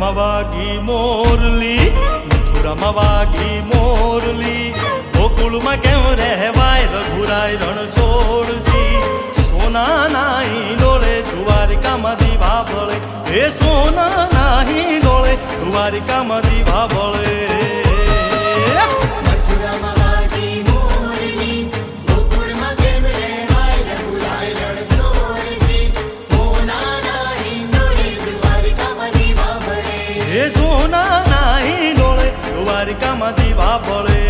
મથુરામાં વાગી મોરલી, મથુરામાં વાગી મોરલી, ગોકુળમાં કેમ રહેવાય રઘુરાય રણછોડજી. સોના નાહી ડોળે દ્વારિકામાં દીવા બળે, હે સોના નાહી ડોળે દ્વારિકામાં દીવા બળે. હે સોના નાહી ડોળે દ્વારિકામાં દીવા બળે.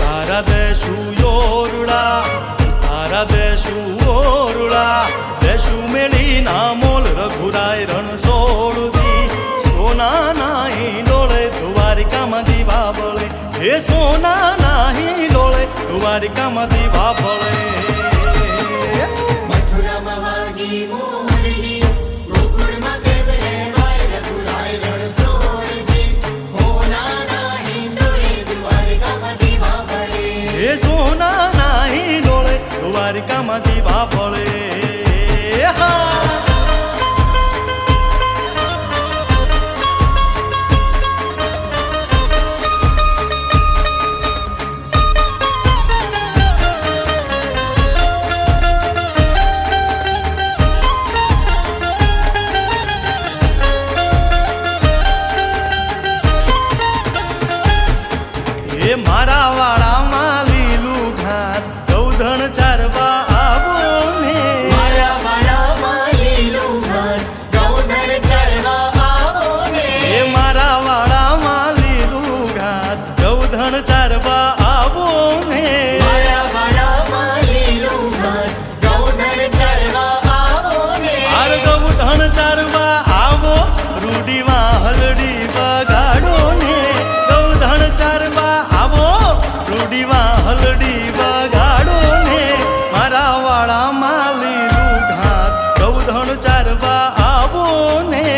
તારા દેશું યોરુડા, તારા દેશું ઓરુડા, દેશું મેળી ના મોલ રઘુરાય રણછોડજી. સોના નાહી ડોળે દ્વારિકામાં દીવા બળે, હે સોના નાહી ડોળે દ્વારિકામાં દીવા બળે. મથુરામાં વાગી મોરલી, ગોકુળમાં કેમ રહેવાય રઘુરાય રણછોડજી. સોના નાહી ડોળે દ્વારિકામાં દીવા બળે, હે સોના નાહી ડોળે દ્વારિકામાં દીવા બળે. એ મારા વાળામાં લીલું ઘાસ ગૌધણ ચારવા આવો ને. મારા વાડામાં લીલું ઘાસ ગૌધન ચરવા આવો ને. એ મારા વાળામાં લીલું ઘાસ ગૌધણ ચારવા આવો ને. મારા વાડામાં લીલું ઘાસ ગૌધન ચરવા આવો ને. આર ગૌધણ ચારવા આવો, રૂડીમાં હલડી વગાડો ને. ગૌધણ ચારવા આવો, રૂડીમાં હલડી વગાડો ને. મારા વાળામાં લીલું ઘાસ ગૌધણ ચારવા આવો ને.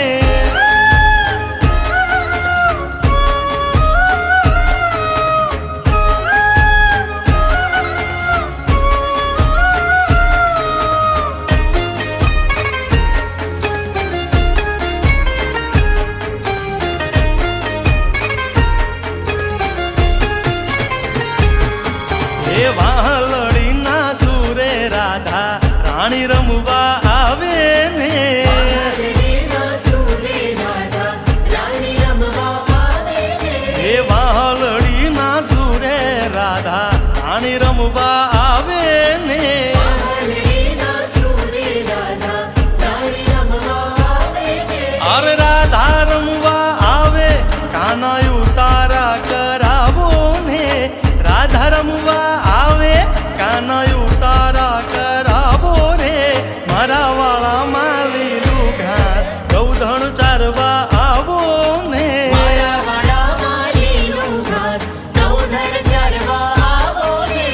એ વાહલડીના સુરે રાધા રાણી રમવા આવે ને. વાહલડીના સુરે રાધા રાણી રમવા આવે ને. એ વાહલડીના સુરે રાધા રાણી રમવા આવે ને. વાહલડીના સુરે રાધા રાણી રમવા આવે ને. અરે રાધા રમવા આવે, કાનાયું તારા કરાવો ને. રાધા રમવા આવે, કાનાયું તારા કરાવો રે. મારા વાળામાં લીલું ઘાસ ગૌધણ ચારવા આવો ને. મારા વાડામાં લીલું ઘાસ ગૌધન ચરવા આવો ને.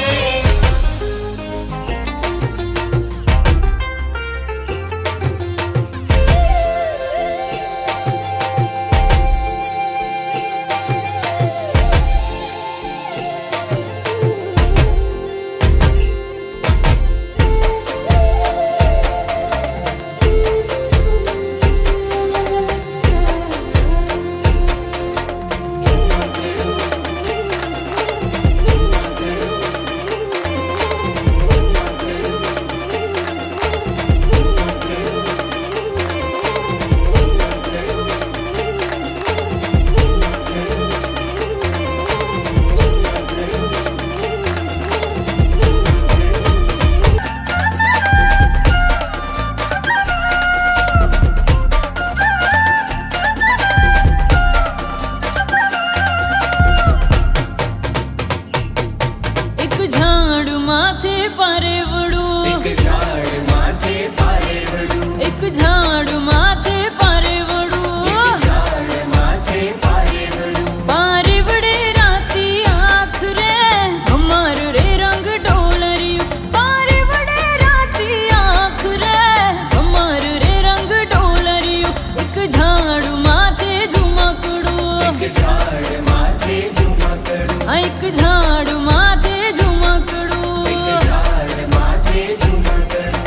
ઝાડ માથે ઝુમકડું, એક ઝાડ માથે ઝુમકડું, ઝાડ માથે ઝુમકડું.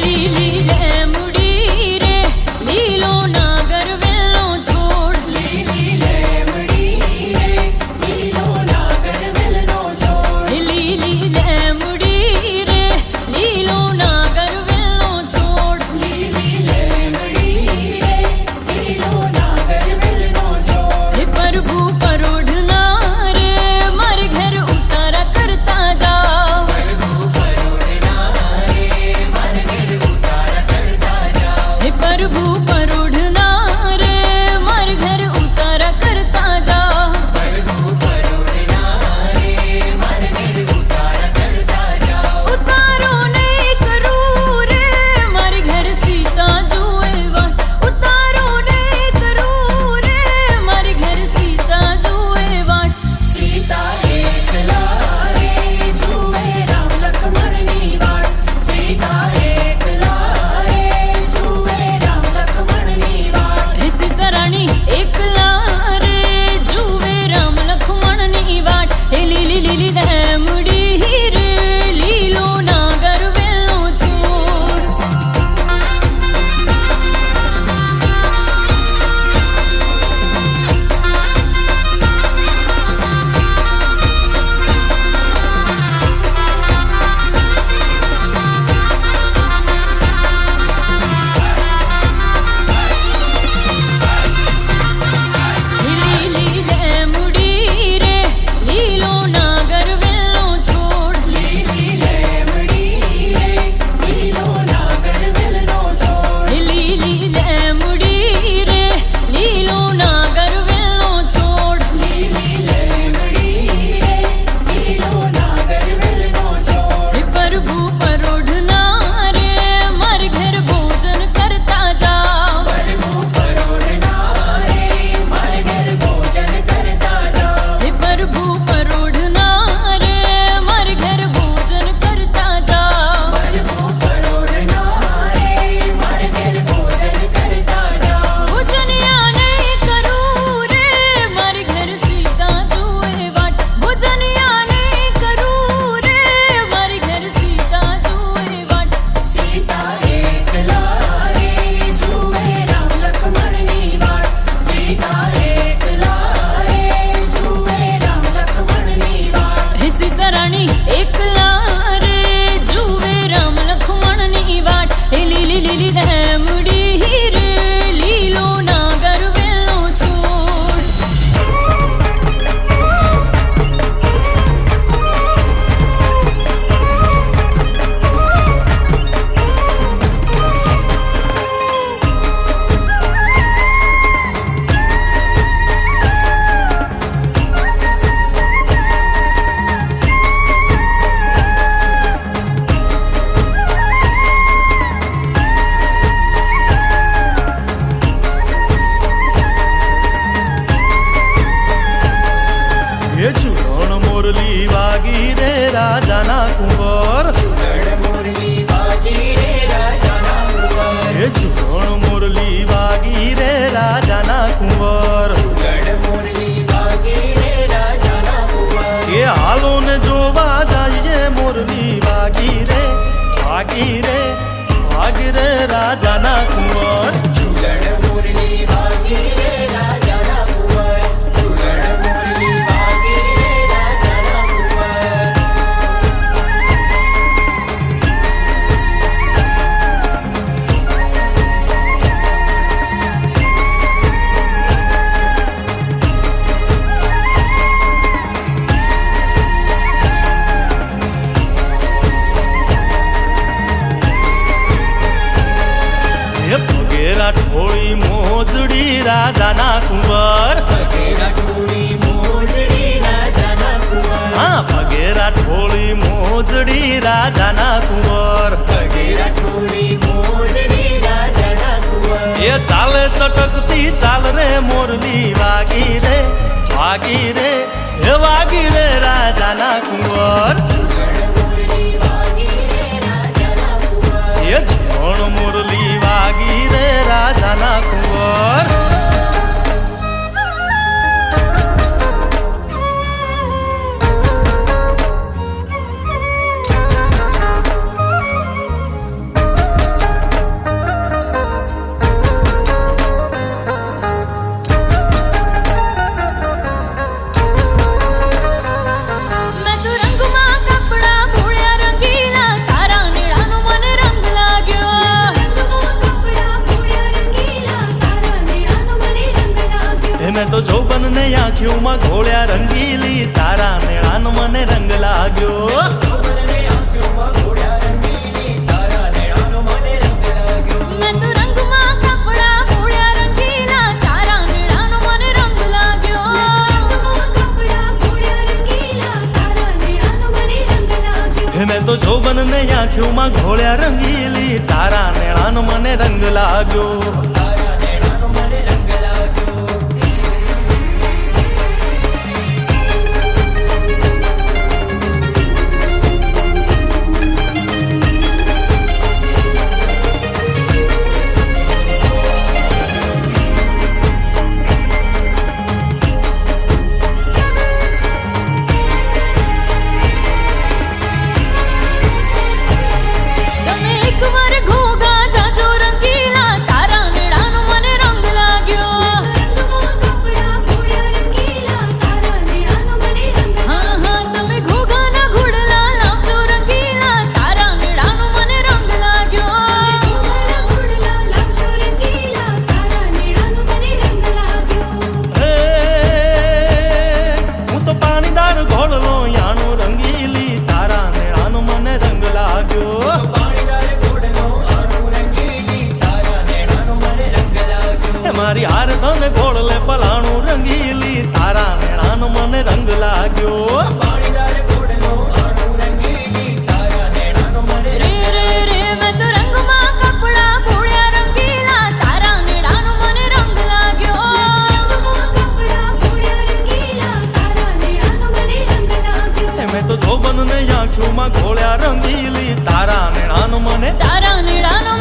લીલી લેમડી રે લીલો નાગર વેલો છોડ, લીલી લેમડી રે લીલો નાગર વેલનો છોડ, લીલી લેમડી રે લીલો નાગર વેલો છોડ, લીલી લેમડી રે લીલો નાગર વેલનો છોડ. હે પ્રભુ પરોઢના રે મારે ઘર ઉતારા કરતા જાઓ, પ્રભુ પરોઢના રે મારે ઘેર ઉતારા કરતા જાઓ. હે પ્રભુ પરોઢના રે મારે ઘર ઉતારા કરતા જાઓ, પ્રભુ પરોઢના રે મારે ઘેર ઉતારા કરતા જાઓ. ઉતારો નહીં કરું રે મારે ઘર સીતા જુએ વાટ, ઉતારો નહીં કરું રે મારે ઘર સીતા જુએ વાટ, સીતા એકલા રે જુએ રામ લક્ષ્મણની વાટ, સીતા એકલા રે જુએ રામ લક્ષ્મણની વાટ. હે સીતારાણી એકલા રે જુએ રામ લક્ષ્મણની વાટ, હે લીલી લીલી લેમડી રે લીલો નાગર વેલો છોડ. લીલી લેમડી રે લીલો નાગર વેલો છોડ, લીલી લેમડી રે લીલો નાગર વેલનો છોડ, લીલી લેમડી રે લીલો નાગર વેલો છોડ, લીલી લેમડી રે લીલો નાગર વેલનો છોડ. હે પ્રભુ પરોઢના રે મારે ઘેર ભોજન કરતા જાઓ, પ્રભુ પરોઢના રે મારે ઘેર ભોજન કરતા જાઓ. હે પ્રભુ પરોઢના રે મારે ઘેર ભોજન કરતા જાઓ, પ્રભુ પરોઢના રે મારે ઘેર ભોજન કરતા જાઓ. ભોજનિયા નહીં કરું રે મારે ઘેર સીતા જુએ વાટ, ભોજનિયા નહીં કરું રે મારે ઘેર સીતા જુએ વાટ, સીતા એકલા રે જુએ રામ લક્ષ્મણની વાટ, સીતા એકલા રે જુએ રામ લક્ષ્મણની વાટ. હે સીતારાણી એકલા રે જુએ રામ લક્ષ્મણની વાટ, હે લીલી લીલી લેમડી રે લીલો નાગર વેલો છોડ. એ ચૂરણ મોરલી વાગી રે રાજાના કુંવર, ચૂરણ મોરલી વાગી રે રાજાના કુંવર, એ ચૂરણ મોરલી વાગી રે રાજાના કુંવર, ચૂરણ મોરલી વાગી રે રાજાના કુંવર. એ હાલો ને જોવા જાય છે મોરલી વાગી રે વાગી રે વાગી રે રાજાના કુંવર. ચૂરણ મોરલી વાગી રે રાજાના કુંવર, ચૂરણ મોરલી વાગી રે રાજાના કુંવર. રાઠોળી મોજડી રાજાના કુંવર, પગે રાઠોળી મોજડી રાજાના કુંવર, હા પગે રાઠોળી મોજડી રાજાના કુંવર, પગે રાઠોળી મોજડી એ ચાલે ચટકતી ચાલ રે મોરલી વાગી રે એ વાગી રે રાજાના કુંવર એ ઝોણ મોરલી વાગી રે રાજાના કુંવર મેં તો જોબન ને આંખોમાં ઘોળ્યા રંગીલી તારા નેણાનો મને રંગ લાગ્યો મેં તો રંગમાં કપડા મોળ્યા રંગીલા તારા નેણાનો મને રંગ લાગ્યો હે મેં તો જોબન ને આંખોમાં ઘોળ્યા રંગીલી તારા નેણાનો મને રંગ લાગ્યો મારી હાર ધન ઘોડલે પલાણું રંગીલી તારા નેણાનો મને રંગ લાગ્યો રે રે રે મેં તો રંગમાં કપડા મોળ્યા રંગીલા તારા નેણાનો મને રંગ લાગ્યો મેં તો જોબન ને આંખોમાં ઘોળ્યા રંગીલી તારા નેણાનો મને રંગ લાગ્યો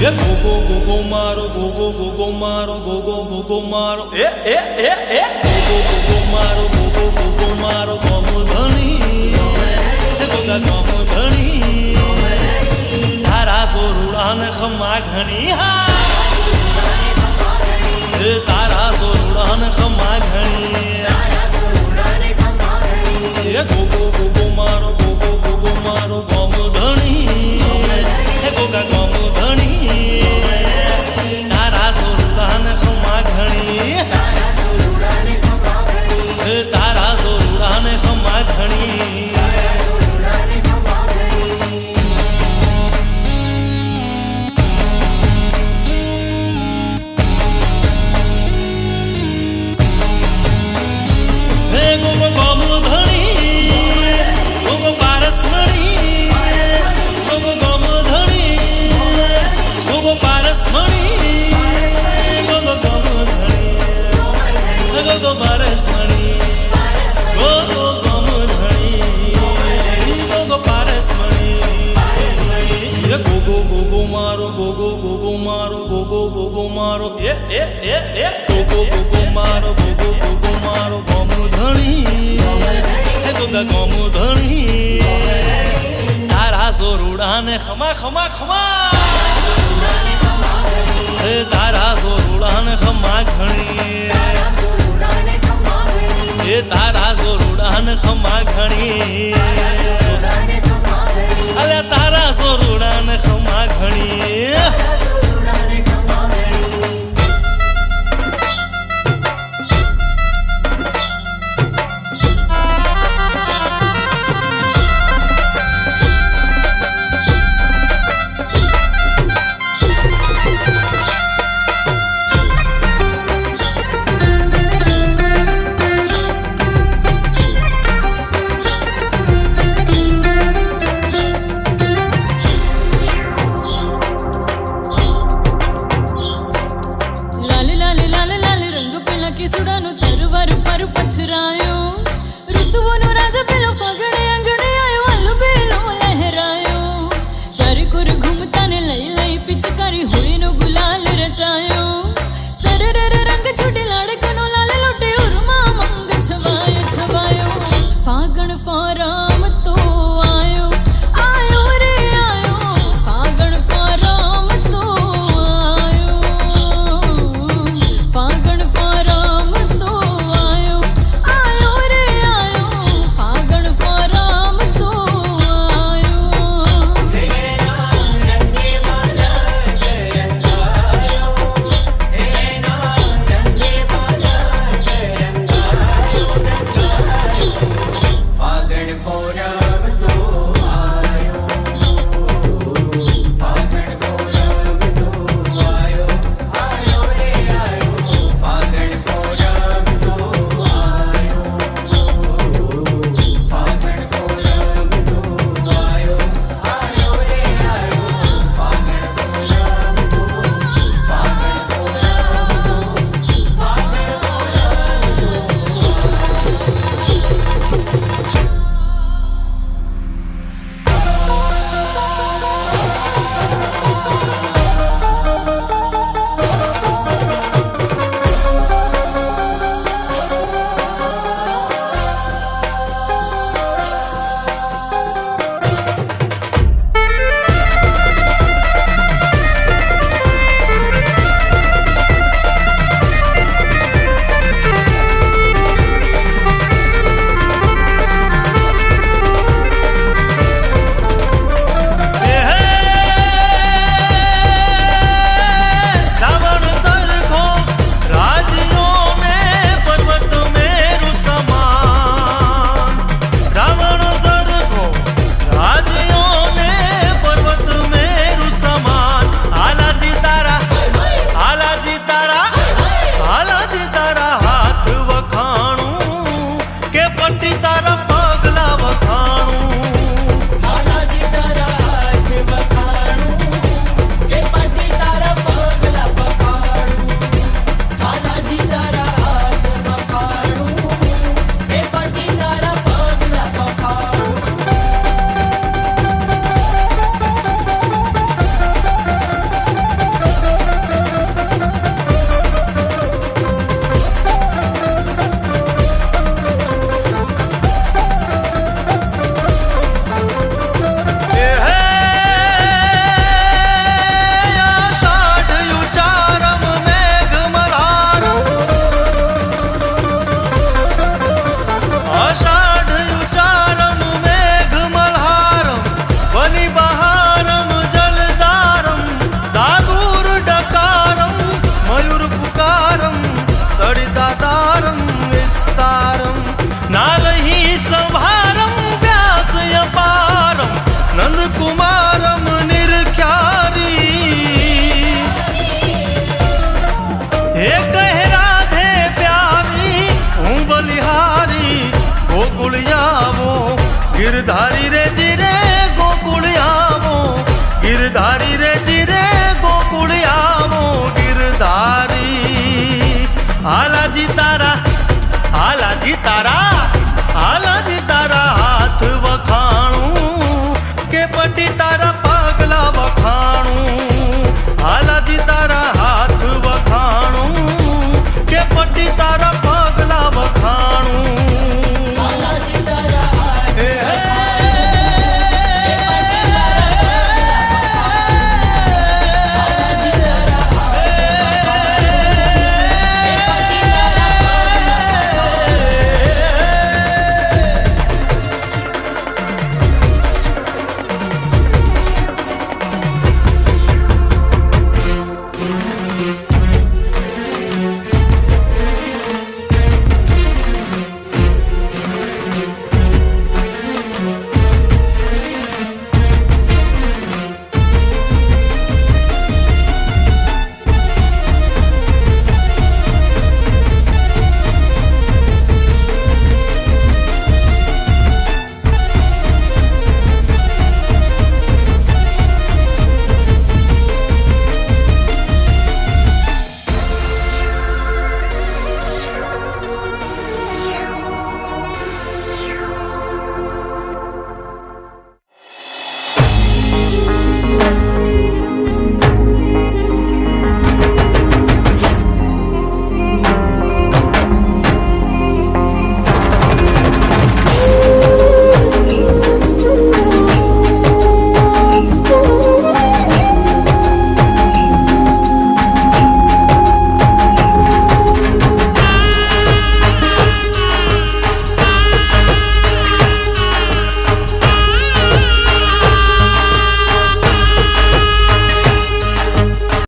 એ ગો મારો ગો મારો ગો ગો મારો એ ગો ગો ગો મારો ગોગો ગોગો મારો ગોમધણી હે ગોગા ગોમધણી તારા સોરુડાને ખમા ઘણી હા હે તારા સોરુડાને ખમા ઘણી હે ગોગો ગોગો મારો ગોમધણી હે ગોગા ગોમધણી તારા સોરુડાને ખમા ઘણી હે તારા સોરુડાને ખમા ઘણી ગોગો પારસમણી ગોગો ગોમધણી ગોગો પારસમણી એ ગોગો ગોગો મારો ગોગો ગોગો મારો ગોગો ગોગો મારો એ ગોગો ગોગો મારો ગોગો ગોગો મારો ગોમધણી હે ગોગા ગોમધણી તારા સોરુડાને ખમા ખમા ખમા હે તારા સોરુડાને ખમા ઘણી એ તારા સોરુડાને ખમા ઘણી અલે તારા સોરુડાને ખમા ઘણી કેસુડાનો તરવાર પર પથરાયો ઋતુઓનો રાજા પેલો ફગડે આંગણે આયો આલુ બેલો લહેરાયો ચારે કોર ઘૂમતા ને લઈ લઈ પિચકારી હોળીનો ગુલાલ રચાયો સરરર રંગ છૂટે લાડકોનો લાલ લોટે ઉરમાં મંગ છવાયો છવાયો ફાગણ ફોરામ તો આયો આયો રે આયો ફાગણ ફોરામ તો આયો ફાગણ ફોરામ તો આયો આયો રે આયો ફાગણ ફોરામ તો આયો ગિરધારી રે જીરે ગોકુળ આવો, ગિરધારી રે જીરે ગોકુળ આવો, ગિરધારી હાલાજી તારા, હાલાજી તારા, હાલાજી તારા હાથ વખાણું કે પટી તારા